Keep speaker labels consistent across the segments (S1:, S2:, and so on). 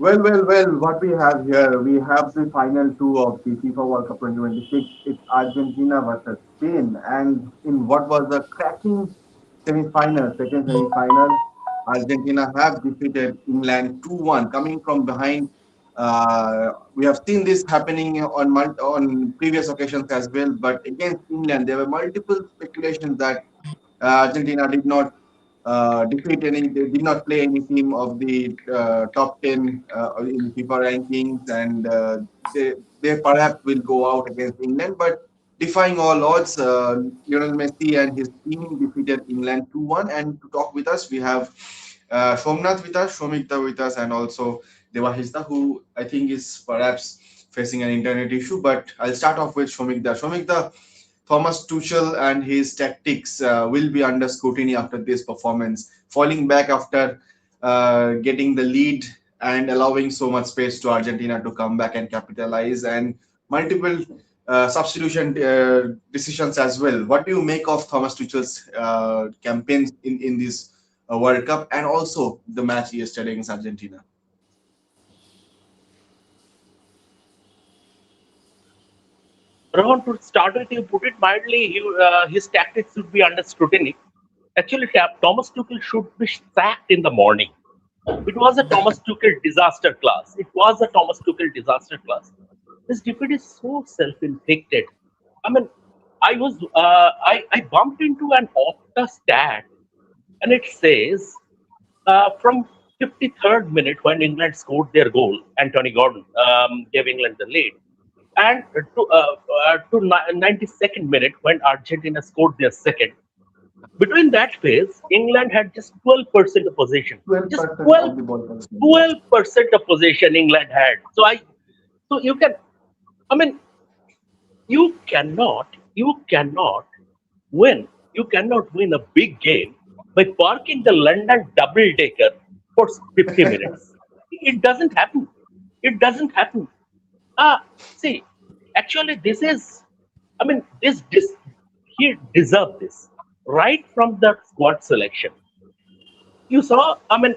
S1: Well. What we have here, we have the final two of the FIFA World Cup 2026. It's Argentina versus Spain, and in what was a cracking semi-final, second semi-final, Argentina have defeated England 2-1, coming from behind. We have seen this happening on previous occasions as well, but against England, there were multiple speculations that Argentina did not defeat any, they did not play any team of the top 10 in FIFA rankings, and they perhaps will go out against England. But defying all odds, Lionel Messi and his team defeated England 2-1. And to talk with us, we have Somnath with us, Shomikta with us, and also Devahista, who I think is perhaps facing an internet issue. But I'll start off with Shomikta. Shomikta, Thomas Tuchel and his tactics will be under scrutiny after this performance, falling back after getting the lead and allowing so much space to Argentina to come back and capitalize, and multiple substitution decisions as well. What do you make of Thomas Tuchel's campaigns in this World Cup, and also the match yesterday against Argentina?
S2: Rohan, to start with, you put it mildly, his tactics should be under scrutiny. Actually, Thomas Tuchel should be sacked in the morning. It was a Thomas Tuchel disaster class. It was a Thomas Tuchel disaster class. This defeat is so self-inflicted. I mean, I bumped into an Opta stat, and it says from 53rd minute when England scored their goal, Anthony Gordon gave England the lead, and to 92nd minute when Argentina scored their second. Between that phase, England had just 12% of possession. Just
S1: 12% of
S2: 12,
S1: the ball possession. Yes.
S2: 12% of possession England had. So you can, I mean, you cannot win. You cannot win a big game by parking the London double decker for 50 minutes. It doesn't happen. It doesn't happen. See, actually, this is, I mean, he deserved this right from the squad selection. You saw, I mean,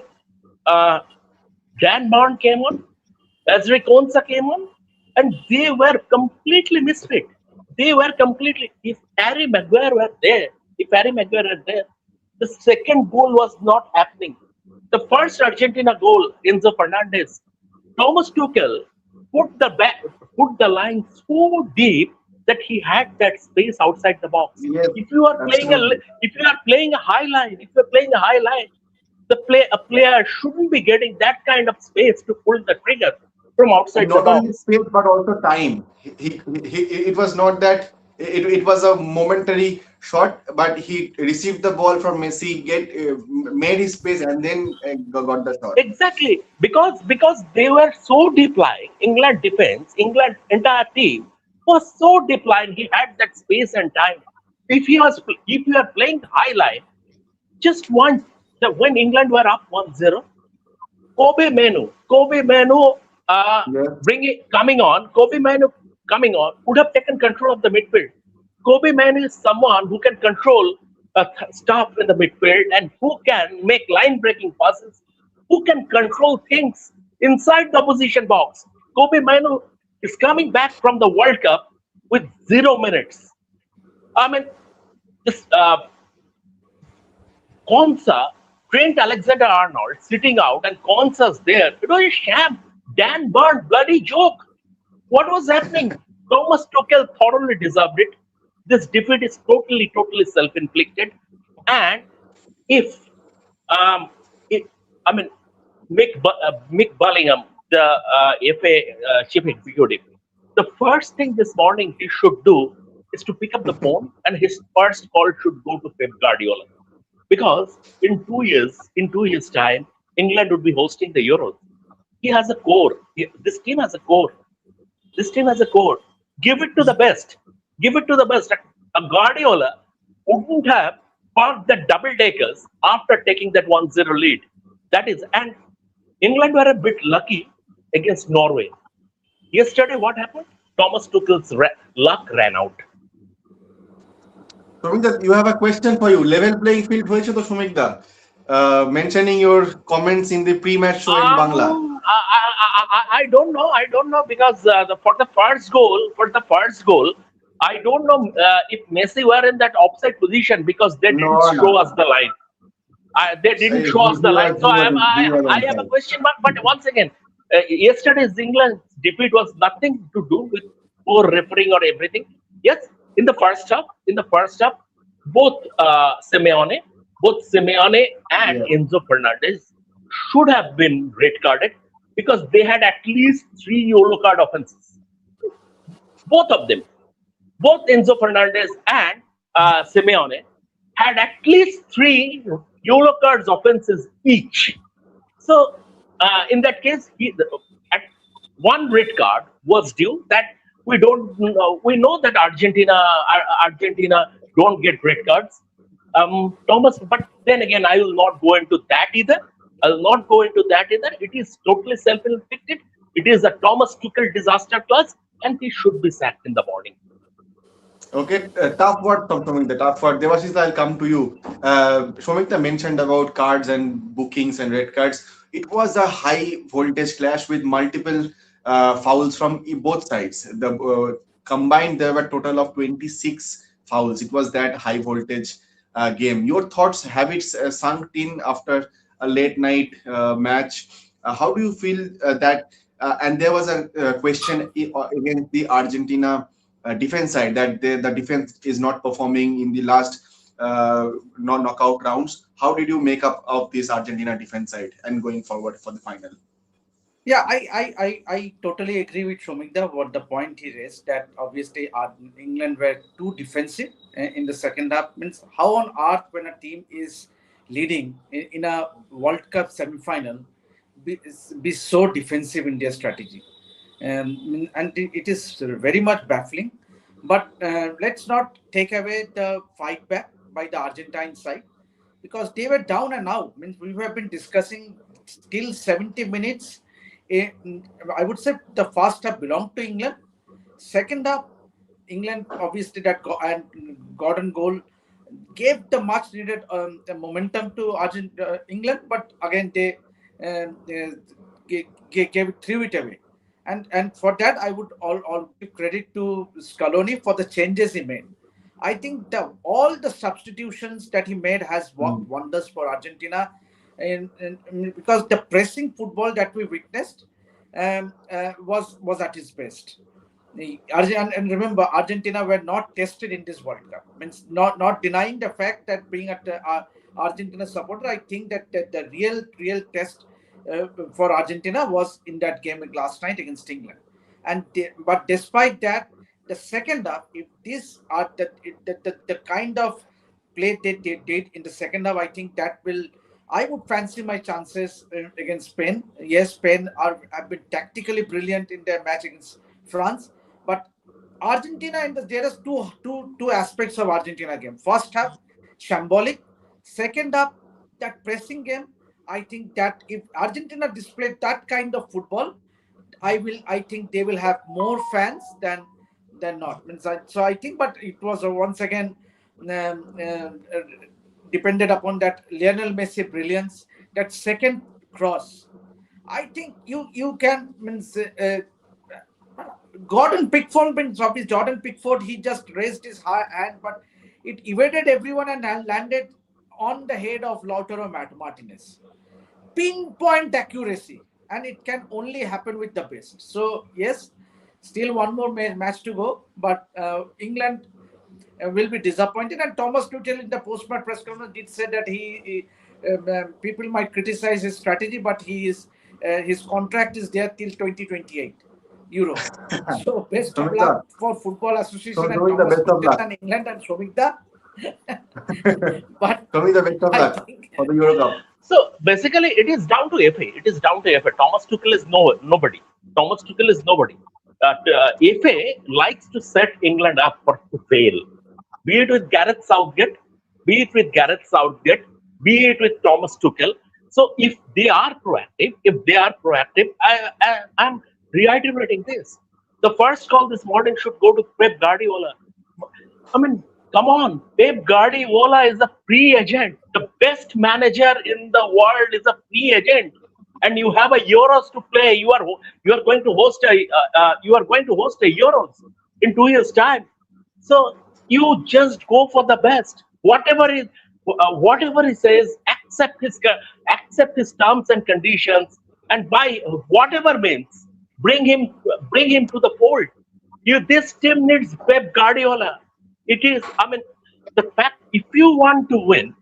S2: uh, Dan Barn came on, Ezri Konsa came on, and they were completely misfit. They were completely. If Harry Maguire were there, the second goal was not happening. The first Argentina goal, Enzo Fernandez, Thomas Tuchel put the line so deep that he had that space outside the box.
S1: Yes,
S2: If you are playing a
S1: absolutely.
S2: if you are playing a high line, if you are playing a high line, a player shouldn't be getting that kind of space to pull the trigger from outside the
S1: Not only
S2: box.
S1: space but also time. It was not that it was a momentary shot, but he received the ball from Messi, made his space, and then got the shot.
S2: Exactly, because they were so deep lying. England defense, England entire team was so deep lying. He had that space and time. If you are playing high line, just once when England were up 1-0, Kobe Menu,
S1: Yes,
S2: Kobe Menu coming on would have taken control of the midfield. Kobe Manu is someone who can control stuff in the midfield and who can make line breaking passes, who can control things inside the opposition box. Kobe Manu is coming back from the World Cup with 0 minutes. I mean, this Konsa, Trent Alexander Arnold sitting out and Konsa's there. It was a sham. Dan Burn, bloody joke. What was happening? Thomas Tuchel thoroughly deserved it. This defeat is totally self-inflicted. And if, um, it, I mean, Mick Bullingham, the FA chief executive, the first thing this morning he should do is to pick up the phone, and his first call should go to Pep Guardiola, because in 2 years' time, England would be hosting the Euros. He has a core. This team has a core. This team has a core. Give it to the best. Give it to the best. A Guardiola wouldn't have parked the double deckers after taking that 1-0 lead. That is, and England were a bit lucky against Norway. Yesterday, what happened? Thomas Tuchel's luck ran out.
S1: Sumikda, you have a question for you. Level playing field হয়েছে তো Sumikda. Mentioning your comments in the pre-match show in Bangla.
S2: I don't know. I don't know because for the first goal, I don't know if Messi were in that offside position because they didn't
S1: No,
S2: show us
S1: no.
S2: the line. They didn't
S1: He,
S2: show us the line. So
S1: he was
S2: I
S1: on
S2: have a
S1: side.
S2: question mark. But once again, yesterday's England's defeat was nothing to do with poor refereeing or everything. Yes, in the first half, both Simeone and
S1: Yeah.
S2: Enzo Fernandez should have been red carded because they had at least three yellow card offenses. Both of them, both Enzo Fernandez and Simeone had at least three yellow cards offenses each. So in that case, at one red card was due. That we don't know. We know that Argentina don't get red cards. Thomas, but then again, I will not go into that either. I will not go into that either. It is totally self-inflicted. It is a Thomas Tuchel disaster class, and he should be sacked in the morning.
S1: Okay, tough word, Tommy, the tough word. Devashish, I'll come to you. Shomikta mentioned about cards and bookings and red cards. It was a high voltage clash with multiple fouls from both sides. The combined, there were total of 26 fouls. It was that high voltage game. Your thoughts, have it sunk in after a late night match? How do you feel that? And there was a question against the Argentina defense side that the defense is not performing in the last non-knockout rounds. How did you make up of this Argentina defense side and going forward for the final?
S3: Yeah, I totally agree with Shomikda. What the point he raised that obviously England were too defensive in the second half. Means how on earth when a team is leading in a World Cup semi-final be, be so defensive in their strategy, and it is very much baffling. But let's not take away the fight back by the Argentine side because they were down and out. Means we have been discussing till 70 minutes. eh, I would say the first half belonged to England. Second half, England obviously and Gordon goal gave the much needed the momentum to England, but again they gave it, threw it away. And for that, I would all give credit to Scaloni for the changes he made. I think all the substitutions that he made has worked
S1: Mm.
S3: wonders for Argentina, and because the pressing football that we witnessed was at its best. And remember, Argentina were not tested in this World Cup. Means not denying the fact that being at Argentina supporter, I think that the real test for Argentina was in that game last night against England. But despite that, the second half, if these are the kind of play they did in the second half, I think that will. I would fancy my chances against Spain. Yes, Spain have been tactically brilliant in their match against France, but Argentina there is two aspects of Argentina game. First half, shambolic. Second half, that pressing game. I think that if Argentina displayed that kind of football, I think they will have more fans than not. So I think, but it was once again depended upon that Lionel Messi brilliance. That second cross, I think you can means. Gordon Pickford, Jordan Pickford, he just raised his hand, but it evaded everyone and landed on the head of Lautaro Martinez. Pinpoint accuracy, and it can only happen with the best. So yes, still one more match to go, but England will be disappointed. And Thomas Tuchel in the post-match press conference did say that people might criticize his strategy, but his contract is there till 2028 Euro. So best of luck
S1: Shomikta,
S3: for Football
S1: so
S3: Association and
S1: showing the
S3: Thomas
S1: best of
S3: Tuchel
S1: luck.
S3: and England and Shomikda. But
S1: Showing the best of
S3: I
S1: luck
S3: think
S1: for the Euro Cup.
S2: So basically, it is down to FA. It is down to FA. Thomas Tuchel is nobody. Thomas Tuchel is nobody. FA likes to set England up for to fail, be it with Gareth Southgate, be it with Thomas Tuchel. So if they are proactive, I'm reiterating this. The first call this morning should go to Pep Guardiola. I mean, come on. Pep Guardiola is a free agent. The best manager in the world is a free agent. and you have a Euros to play. You are going to host a Euros in 2 years' time. So you just go for the best. Whatever he says, accept his terms and conditions, and by whatever means, bring him to the fold. This team needs Pep Guardiola. It is, I mean, the fact, if you want to win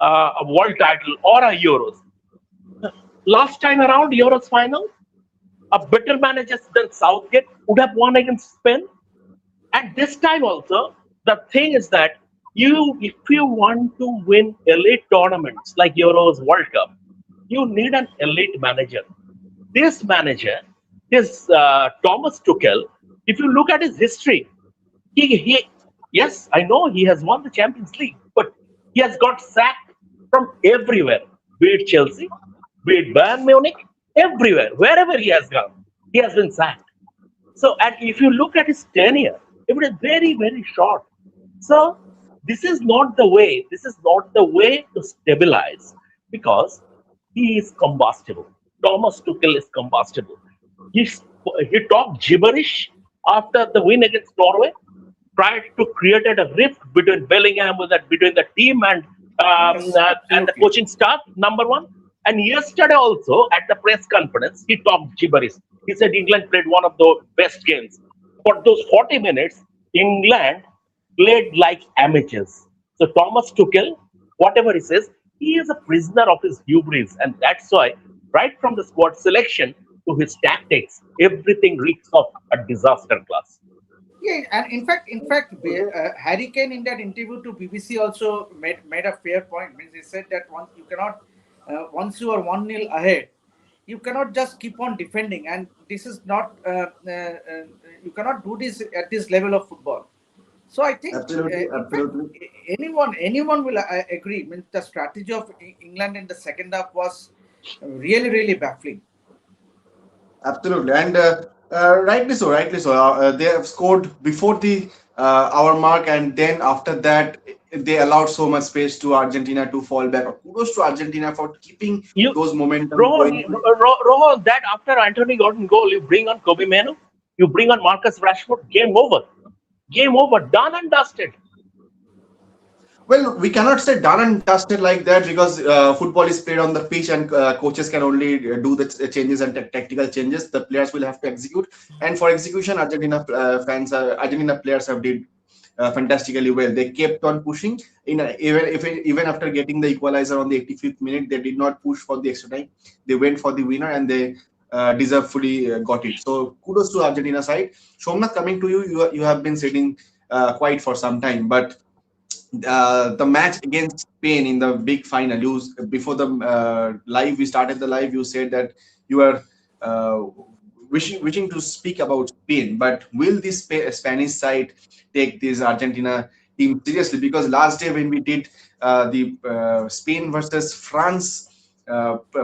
S2: a world title or a Euros, last time around Euros final, a better manager than Southgate would have won against Spain. And this time also, the thing is that if you want to win elite tournaments like Euros, World Cup, you need an elite manager. This manager is Thomas Tuchel. If you look at his history, he yes, I know he has won the Champions League, but he has got sacked from everywhere. Be it Chelsea, be it Bayern Munich, everywhere, wherever he has gone, he has been sacked. So, and if you look at his tenure, it is very, very short. So, this is not the way. This is not the way to stabilize because he is combustible. Thomas Tuchel is combustible. He, he talked gibberish after the win against Norway, tried to create a rift between Bellingham, between the team
S3: Yes,
S2: and the
S3: absolutely.
S2: coaching staff. Number one, and yesterday also at the press conference, he talked gibberish. He said England played one of the best games. For those 40 minutes, England played like amateurs. So Thomas Tuchel, whatever he says, he is a prisoner of his hubris, and that's why, right from the squad selection to his tactics, everything reeks of a disaster class.
S3: Yeah, and Harry Kane in that interview to BBC also made a fair point. Means he said that once you are 1-0 ahead, you cannot just keep on defending, and this is not you cannot do this at this level of football. So I think,
S1: Absolutely,
S3: in fact,
S1: absolutely.
S3: anyone will agree. Means the strategy of England in the second half was really baffling.
S1: Absolutely, and rightly so, rightly so. They have scored before the hour mark, and then after that, they allowed so much space to Argentina to fall back. Kudos to Argentina for keeping
S2: You,
S1: those momentum going.
S2: Rohan, that after Anthony Gordon goal, you bring on Kobe Manu, you bring on Marcus Rashford, game over, done and dusted.
S1: Well, we cannot say done and dusted like that because football is played on the pitch and coaches can only do the changes and tactical changes. The players will have to execute, and for execution, Argentina players have did fantastically well. They kept on pushing. Even after getting the equalizer on the 85th minute, they did not push for the extra time. They went for the winner and they deservedly got it. So kudos to Argentina side. Somnath, coming to you, you have been sitting quiet for some time, but the match against Spain in the big final. You before the live, we started the live. You said that you are uh, wishing to speak about Spain, but will this Spanish side take this Argentina team seriously? Because last day when we did the Spain versus France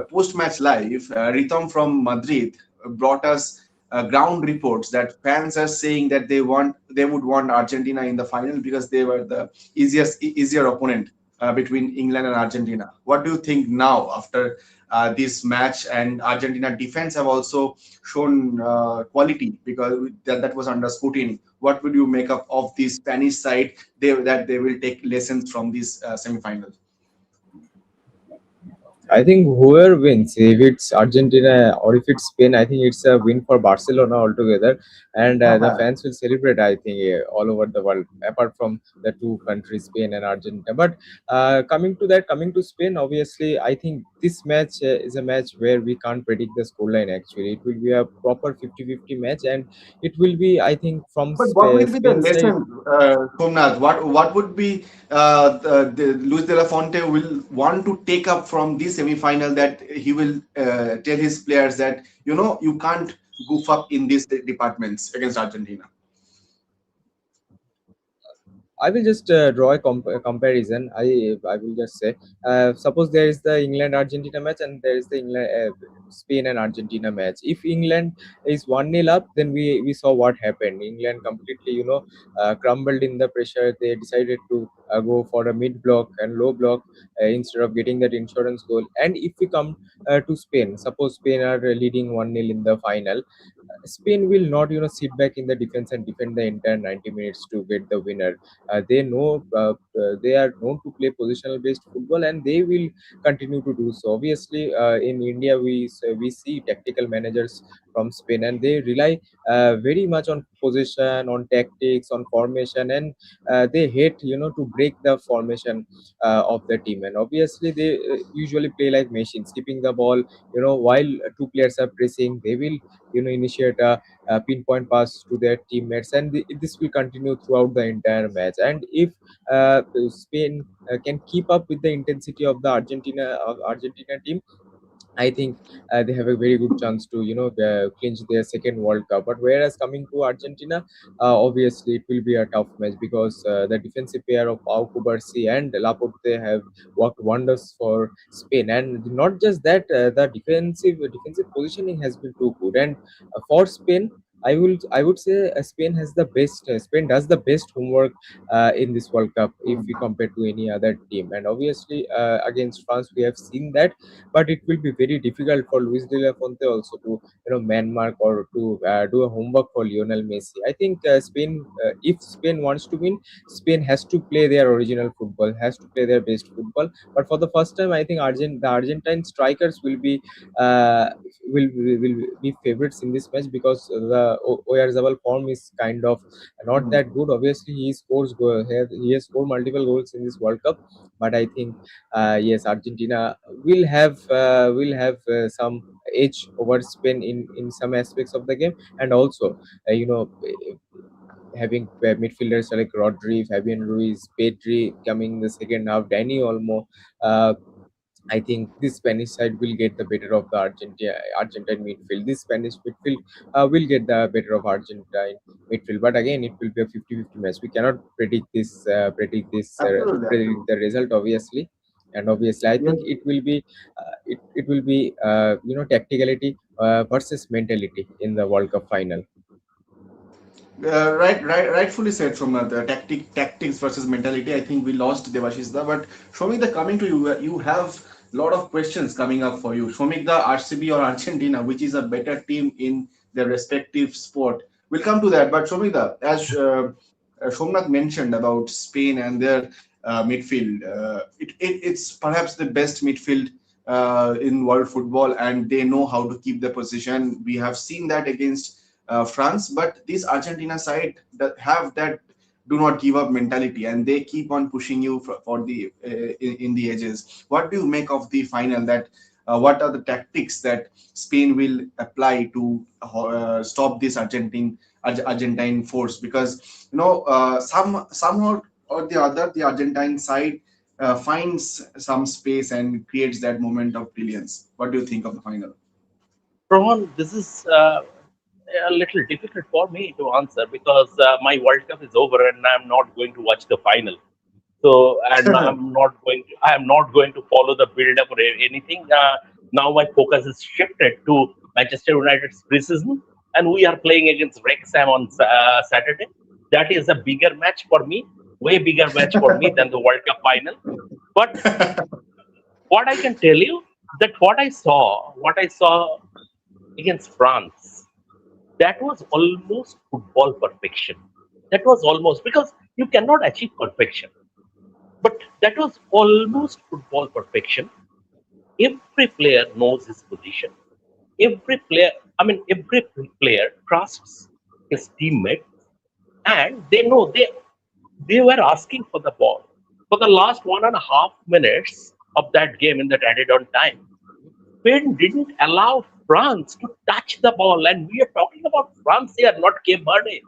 S1: post match live, Ritom from Madrid brought us ground reports that fans are saying that they would want Argentina in the final because they were the easier opponent between England and Argentina. What do you think now after this match? And Argentina defense have also shown quality because that was under scrutiny. What would you make up of the Spanish side? That they will take lessons from this semi-final.
S4: I think whoever wins, if it's Argentina or if it's Spain, I think it's a win for Barcelona altogether, and the fans will celebrate. I think all over the world, apart from the two countries, Spain and Argentina. But coming to Spain, obviously, I think this match is a match where we can't predict the scoreline. Actually, it will be a proper 50-50 match, and it will be, I think, from
S1: But what will be the
S4: Spain side.
S1: lesson, Somnath? What would be the Luis de la Fonte will want to take up from this semi-final that he will tell his players that you can't goof up in these departments against Argentina.
S4: I will just draw a comparison. I will just say, suppose there is the England Argentina match and there is the England Spain and Argentina match. If England is 1-0 up, then we saw what happened. England completely, crumbled in the pressure. They decided to go for a mid block and low block instead of getting that insurance goal. And if we come to Spain, suppose Spain are leading 1-0 in the final, Spain will not, sit back in the defense and defend the entire 90 minutes to get the winner. They know they are known to play positional based football, and they will continue to do so. Obviously, in India, we see tactical managers from Spain, and they rely very much on position, on tactics, on formation, and they hate, to break the formation of the team. And obviously, they usually play like machines, keeping the ball, while two players are pressing. They will, initiate a pinpoint pass to their teammates, and this will continue throughout the entire match. And if Spain can keep up with the intensity of the Argentina team, I think they have a very good chance to, clinch their second World Cup. But whereas coming to Argentina, obviously it will be a tough match, because the defensive pair of Pau Cubarsí and Laporte have worked wonders for Spain. And not just that, the defensive positioning has been too good. And for Spain, I would say Spain does the best homework in this World Cup if we
S1: Hmm.
S4: compare to any other team. And obviously against France we have seen that, but it will be very difficult for Luis de la Fuente also to, man mark or to do a homework for Lionel Messi. I think Spain, if Spain wants to win, Spain has to play their original football, has to play their best football. But for the first time, I think the Argentine strikers uh, will be favorites in this match, because the Oyarzabal form is kind of not
S1: Hmm.
S4: that good. Obviously, he has scored multiple goals in this World Cup, but I think yes, Argentina will have some edge over Spain in some aspects of the game. And also, having midfielders like Rodri, Fabian Ruiz, Pedri coming in the second half, Danny Olmo. Uh, I think this Spanish side will get the better of the Argentine midfield. This Spanish midfield will get the better of Argentine midfield. But again, it will be a 50-50 match. We cannot
S1: Absolutely,
S4: predict
S1: absolutely.
S4: the result, obviously. And obviously, I
S1: Yes.
S4: think it will be tacticality versus mentality in the World Cup final.
S1: Rightfully said from the tactics versus mentality. I think we lost Devashishda, but Shomik, the coming to you, you have a lot of questions coming up for you. Shomik, the RCB or Argentina, which is a better team in their respective sport? We'll come to that. But Shomik, as Shomnath mentioned about Spain and their midfield, it's perhaps the best midfield in world football, and they know how to keep the position. We have seen that against France, but this Argentina side that have that do not give up mentality, and they keep on pushing you for the in the edges. What do you make of the final? That what are the tactics that Spain will apply to stop this Argentine force? Because somehow or the other, the Argentine side finds some space and creates that moment of brilliance. What do you think of the final?
S2: Rohan, this is a little difficult for me to answer because my World Cup is over and I'm not going to watch the final. So, and I am not going to follow the build up or anything. Now my focus is shifted to Manchester United's preseason, and we are playing against Wrexham on Saturday. That is a bigger match for me, way bigger match for me than the World Cup final. But what I can tell you that what I saw against France, that was almost football perfection. That was almost because you cannot achieve perfection, but that was almost football perfection. Every player knows his position. Every player, every player trusts his teammates, and they know they were asking for the ball for the last 1.5 minutes of that game in that added on time. Spain didn't allow France to touch the ball, and we are talking about France here, not Cape Verde.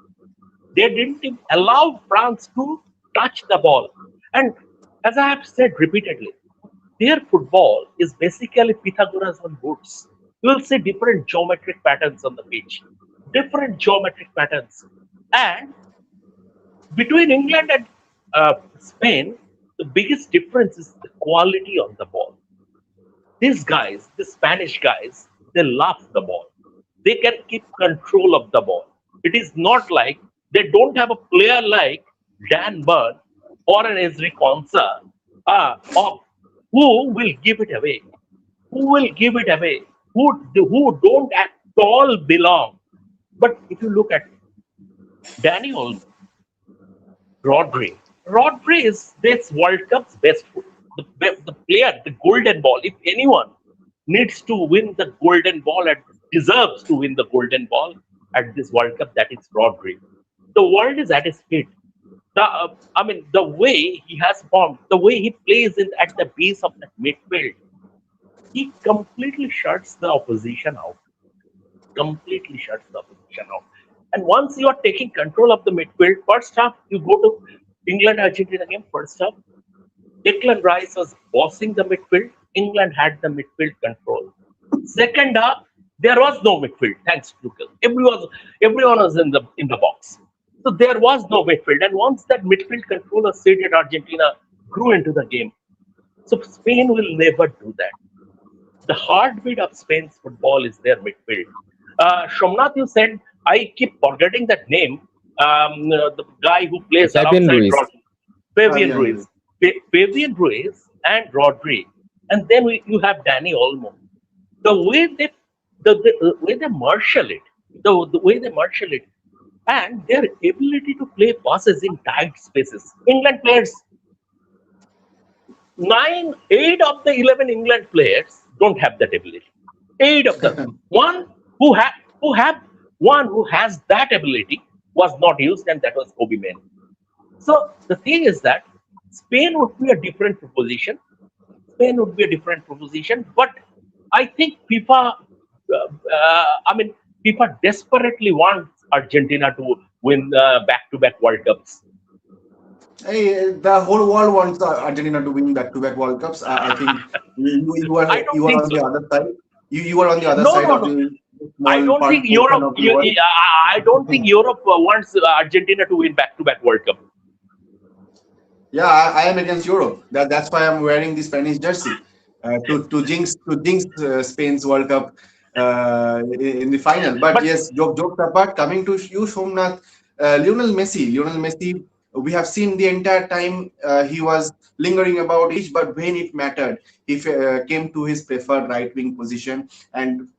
S2: They didn't even allow France to touch the ball. And as I have said repeatedly, their football is basically Pythagoras on boots. You will see different geometric patterns on the pitch, different geometric patterns. And between England and Spain, the biggest difference is the quality on the ball. These guys, the Spanish guys, they love the ball. They can keep control of the ball. It is not like they don't have a player like Dan Burn or an Ezri Konsa of who will give it away. Who will give it away? Who don't at all belong. But if you look at Danny Olmo, Rodri is this World Cup's best foot. The player, the golden ball. If anyone needs to win the golden ball and deserves to win the golden ball at this World Cup, that is Rodri. The world is at his feet. The way he has formed, the way he plays at the base of the midfield, he completely shuts the opposition out. Completely shuts the opposition out. And once you are taking control of the midfield, first half you go to England Argentina game. First half, Declan Rice was bossing the midfield. England had the midfield control. Second half, there was no midfield. Thanks to Tuchel. Everyone was in the box. So there was no midfield. And once that midfield control was seated, Argentina grew into the game. So Spain will never do that. The heartbeat of Spain's football is their midfield. Shomnath, you said, I keep forgetting that name. The guy who plays
S4: Fabian
S2: alongside
S4: Ruiz.
S2: Fabian
S1: Yeah, yeah.
S2: Ruiz. Fabian Ruiz and Rodri. And then you have Danny Olmo. The way the way they marshal it, the way they marshal it, and their ability to play passes in tight spaces. England players, 8 of the 11 England players don't have that ability. 8 of them. One who ha- who have one who has that ability was not used, and that was Kobe Mane. So the thing is that Spain would be a different proposition. Spain would be a different proposition, but I think FIFA desperately wants Argentina to win back-to-back World Cups.
S1: Hey, the whole world wants Argentina to win back-to-back World Cups. I think
S2: I don't
S1: you are
S2: think
S1: on
S2: so.
S1: the other side. You are on the other
S2: No,
S1: side
S2: no,
S1: of
S2: no.
S1: the
S2: I
S1: small
S2: don't think
S1: portion
S2: Europe.
S1: of the world.
S2: I don't think Europe wants Argentina to win back-to-back World Cup.
S1: Yeah, I am against Europe. That's why I'm wearing the Spanish jersey to jinx Spain's World Cup in the final. But
S2: But
S1: yes, jokes apart, coming to you, Somnath, Lionel Messi. We have seen the entire time he was lingering about each, but when it mattered, he came to his preferred right wing position, and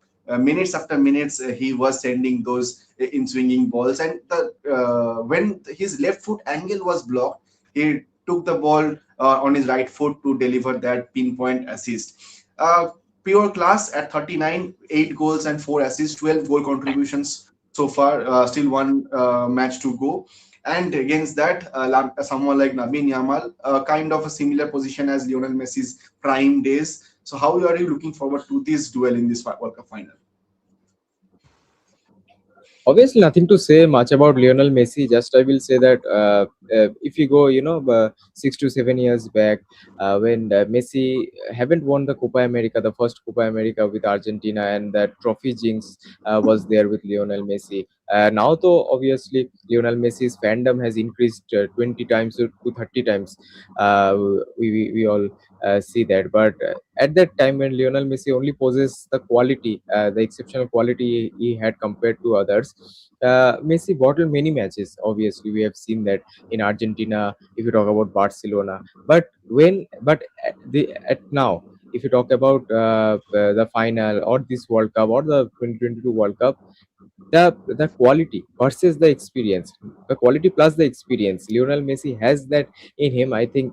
S1: minutes after minutes he was sending those in swinging balls. And when his left foot angle was blocked, he took the ball on his right foot to deliver that pinpoint assist. Uh, Pure class at 39, 8 goals and 4 assists, 12 goal contributions so far, still one match to go. And against that, someone like Nabin Yamal, kind of a similar position as Lionel Messi's prime days. So, how are you looking forward to this duel in this World Cup final?
S4: Obviously, nothing to say much about Lionel Messi. Just I will say that if you go, 6 to 7 years back, when Messi haven't won the Copa America, the first Copa America with Argentina, and that trophy jinx was there with Lionel Messi. Now, though, obviously, Lionel Messi's fandom has increased 20 times to 30 times. We all see that. But at that time, when Lionel Messi only possessed the quality, the exceptional quality he had compared to others, Messi bottled many matches. Obviously, we have seen that in Argentina. If you talk about Barcelona, but at now, if you talk about the final or this World Cup or the 2022 World Cup, the quality versus the quality plus the experience, Lionel Messi has that in him. I think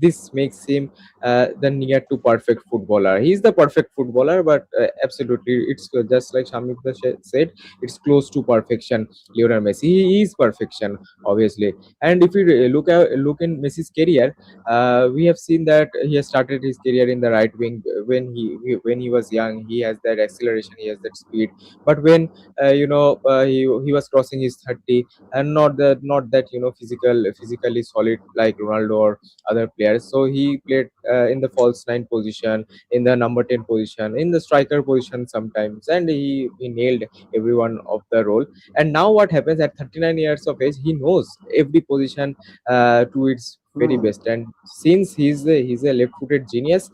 S4: this makes him the near to perfect footballer. He's the perfect footballer, but absolutely, it's just like Shamik said, it's close to perfection. Lionel Messi, he is perfection, obviously. And if you look in Messi's career, we have seen that he has started his career in the right wing. When he was young, he has that acceleration, he has that speed. But when he was crossing his 30, and not that physically solid like Ronaldo or other players. So he played in the false nine position, in the number 10 position, in the striker position sometimes, and he nailed every one of the role. And now what happens at 39 years of age, he knows every position to its very
S1: Hmm.
S4: best. And since he's a left-footed genius,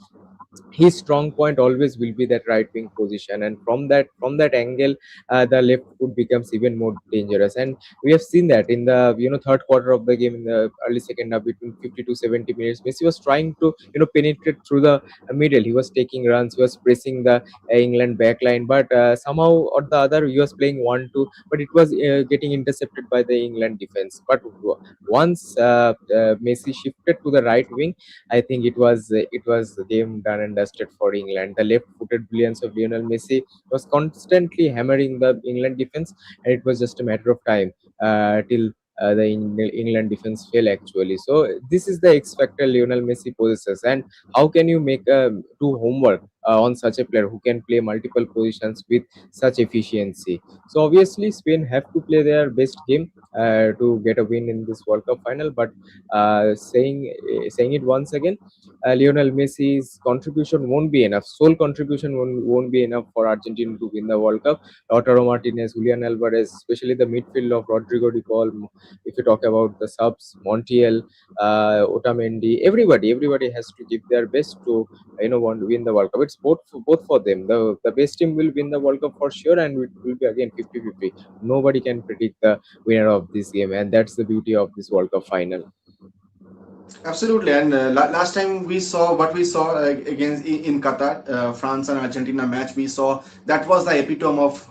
S4: his strong point always will be that right wing position, and from that angle, the left foot becomes even more dangerous. And we have seen that in the third quarter of the game, in the early second half, between 50 to 70 minutes, Messi was trying to penetrate through the middle. He was taking runs, he was pressing the England backline, but somehow or the other he was playing 1-2, but it was getting intercepted by the England defense. But once Messi shifted to the right wing, I think it was the game done and dusted for England. The left-footed brilliance of Lionel Messi was constantly hammering the England defense, and it was just a matter of time till the England defense fell actually. So this is the X factor Lionel Messi possesses, and how can you make do homework on such a player who can play multiple positions with such efficiency? So obviously Spain have to play their best game to get a win in this World Cup final, but saying it once again, Lionel Messi's contribution won't be enough. Sole contribution won't be enough for Argentina to win the World Cup. Lautaro Martinez, Julian Alvarez, especially the midfield of Rodrigo de Paul. If you talk about the subs, Montiel, Otamendi, everybody has to give their best to want to win the World Cup. It's both for them. The best team will win the World Cup for sure, and it will be again 50-50. Nobody can predict the winner of this game, and that's the beauty of this World Cup final.
S1: Absolutely, and last time we saw what we saw against in Qatar, France and Argentina match. We saw that was the epitome of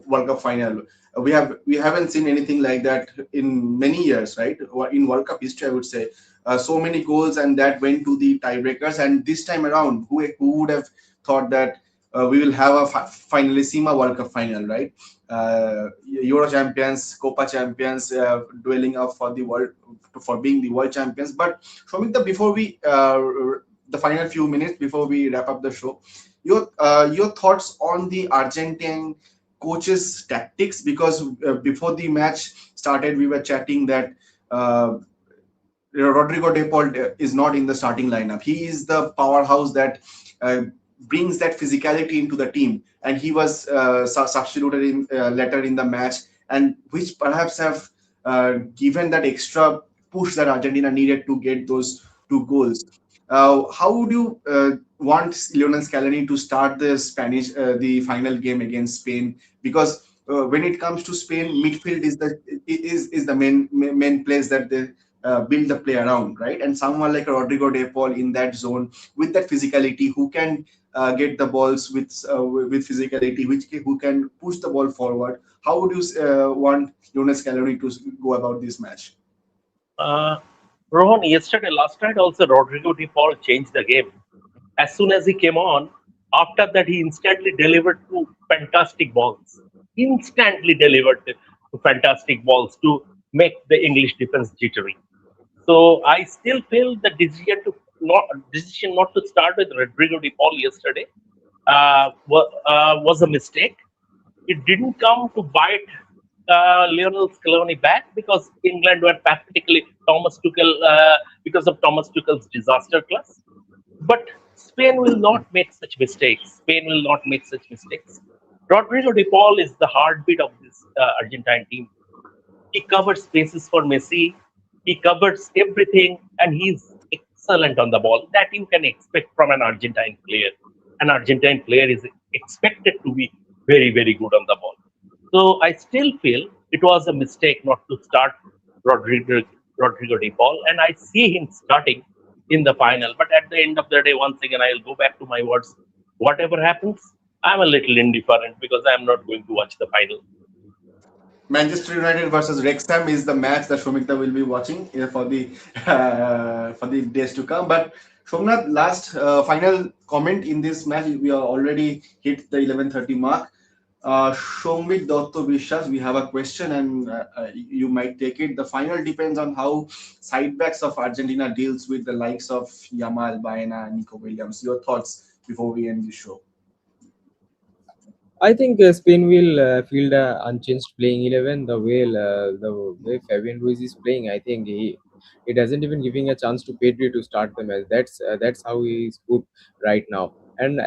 S1: World Cup final. We haven't seen anything like that in many years, right? Or in World Cup history, I would say, so many goals and that went to the tiebreakers. And this time around, who would have thought that we will have a finalissima World Cup final, right? Euro champions, Copa champions, dueling up for the world, for being the world champions. But Shomita, before we the final few minutes before we wrap up the show, your thoughts on the Argentine coach's tactics, because before the match started, we were chatting that. Rodrigo De Paul is not in the starting lineup. He is the powerhouse that uh, brings that physicality into the team, and he was substituted in later in the match, and which perhaps have given that extra push that Argentina needed to get those two goals. How would you want Lionel Scaloni to start the final game against Spain? Because when it comes to Spain, midfield is the main place that they build the play around, right? And someone like Rodrigo De Paul in that zone with that physicality, who can get the balls with physicality, who can push the ball forward. How would you want Lionel Scaloni to go about this match?
S2: Uh, Rohan, last night also, Rodrigo de Paul changed the game. As soon as he came on, after that, he instantly delivered two fantastic balls. Instantly delivered two fantastic balls to make the English defense jittery. So I still feel the decision not to start with Rodrigo de Paul yesterday was a mistake. It didn't come to bite Lionel Scaloni back, because England were practically because of Thomas Tuchel's disaster class. But Spain will not make such mistakes. Spain will not make such mistakes. Rodrigo de Paul is the heartbeat of this Argentine team. He covers spaces for Messi. He covers everything, and he's excellent on the ball. That you can expect from an Argentine player. An Argentine player is expected to be very, very good on the ball. So I still feel it was a mistake not to start Rodrigo, Rodrigo de Paul, and I see him starting in the final. But at the end of the day, once again, I'll go back to my words. Whatever happens, I'm a little indifferent because I'm not going to watch the final.
S1: Manchester United versus Wrexham is the match that Shomikta will be watching for the days to come. But Shomnath, last final comment in this match. We are already hit the 11:30 mark. Shomit Dotto Vishwas, we have a question, and you might take it. The final depends on how side backs of Argentina deals with the likes of Yamal, Baena, and Nico Williams. Your thoughts before we end the show?
S4: I think Spain will field a unchanged playing 11. The way Fabian Ruiz is playing, I think he doesn't even giving a chance to Pedri to start the match. That's how he is put right now. And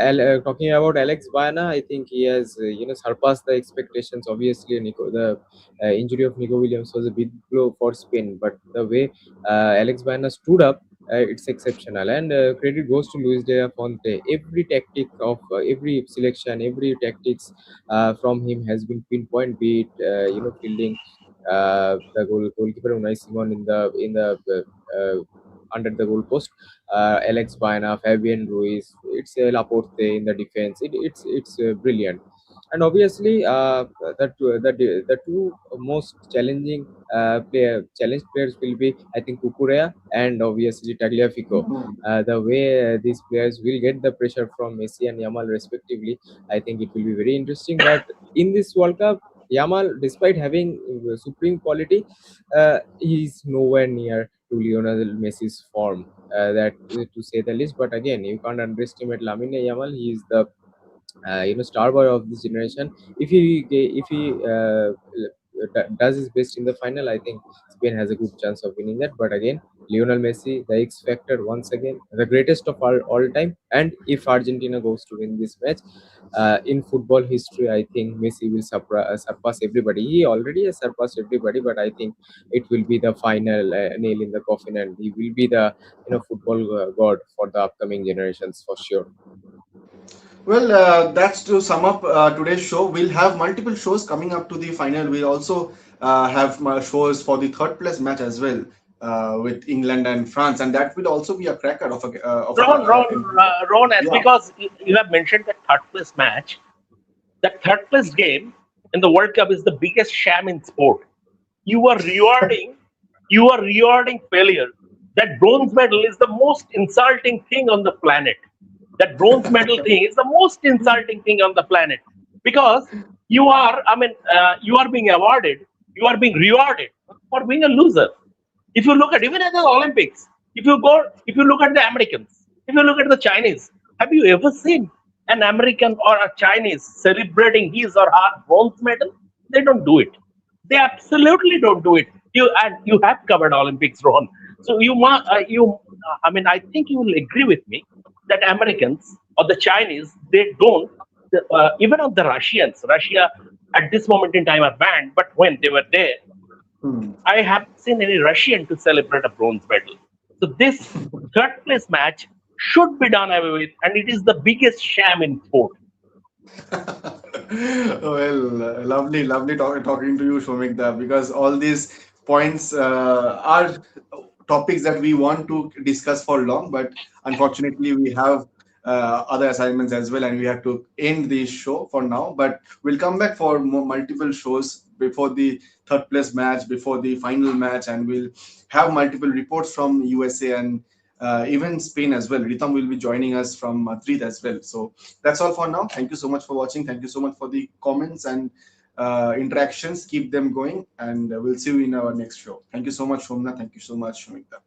S4: talking about Alex Baena, I think he has surpassed the expectations. Obviously, the injury of Nico Williams was a big blow for Spain, but the way Alex Baena stood up it's exceptional, and credit goes to Luis de la Fonte. Every tactic of every selection, every tactics from him has been pinpoint. Be it fielding, the goalkeeper Unai Simon under the goalpost, Alex Baena, Fabian Ruiz, it's Laporte in the defense. It's brilliant, and obviously the two most challenge players will be, I think, Kukurea and obviously Tagliafico.
S1: Mhm.
S4: The way these players will get the pressure from Messi and Yamal respectively, I think it will be very interesting. But in this World Cup, Yamal, despite having supreme quality, he is nowhere near to Lionel Messi's form. That to say the least. But again, you can't underestimate Lamine Yamal. He is the star boy of this generation. If he does his best in the final, I think Spain has a good chance of winning that. But again, Lionel Messi, the X factor once again, the greatest of all time. And if Argentina goes to win this match, in football history, I think Messi will surpass everybody. He already has surpassed everybody, but I think it will be the final nail in the coffin, and he will be the football god for the upcoming generations for sure.
S5: Well, that's to sum up today's show. We'll have multiple shows coming up to the final. We'll also have shows for the third place match as well with England and France, and that will also be a cracker
S2: Ron, Ron, Ron, as
S5: yeah.
S2: because you have mentioned that third place match, that third place game in the World Cup is the biggest sham in sport. You are rewarding, you are rewarding failure. That bronze medal is the most insulting thing on the planet. That bronze medal thing is the most insulting thing on the planet because you are being awarded, you are being rewarded for being a loser. If you look at even at the Olympics, if you look at the Americans, if you look at the Chinese, have you ever seen an American or a Chinese celebrating his or her bronze medal? They don't do it. They absolutely don't do it. You have covered Olympics, Ron. So I think you will agree with me that Americans or the Chinese they don't. Even of the Russians, Russia at this moment in time are banned, but when they were there,
S5: Hmm.
S2: I haven't seen any Russian to celebrate a bronze medal. So this third place match should be done away with, and it is the biggest sham in sport.
S5: Well, lovely talking to you, Shomikda, because all these points are topics that we want to discuss for long, but unfortunately, we have other assignments as well, and we have to end this show for now. But we'll come back for multiple shows before the third place match, before the final match, and we'll have multiple reports from USA and even Spain as well. Ritam will be joining us from Madrid as well. So that's all for now. Thank you so much for watching. Thank you so much for the comments and interactions. Keep them going, and we'll see you in our next show. Thank you so much, Shomna. Thank you so much, Shomita.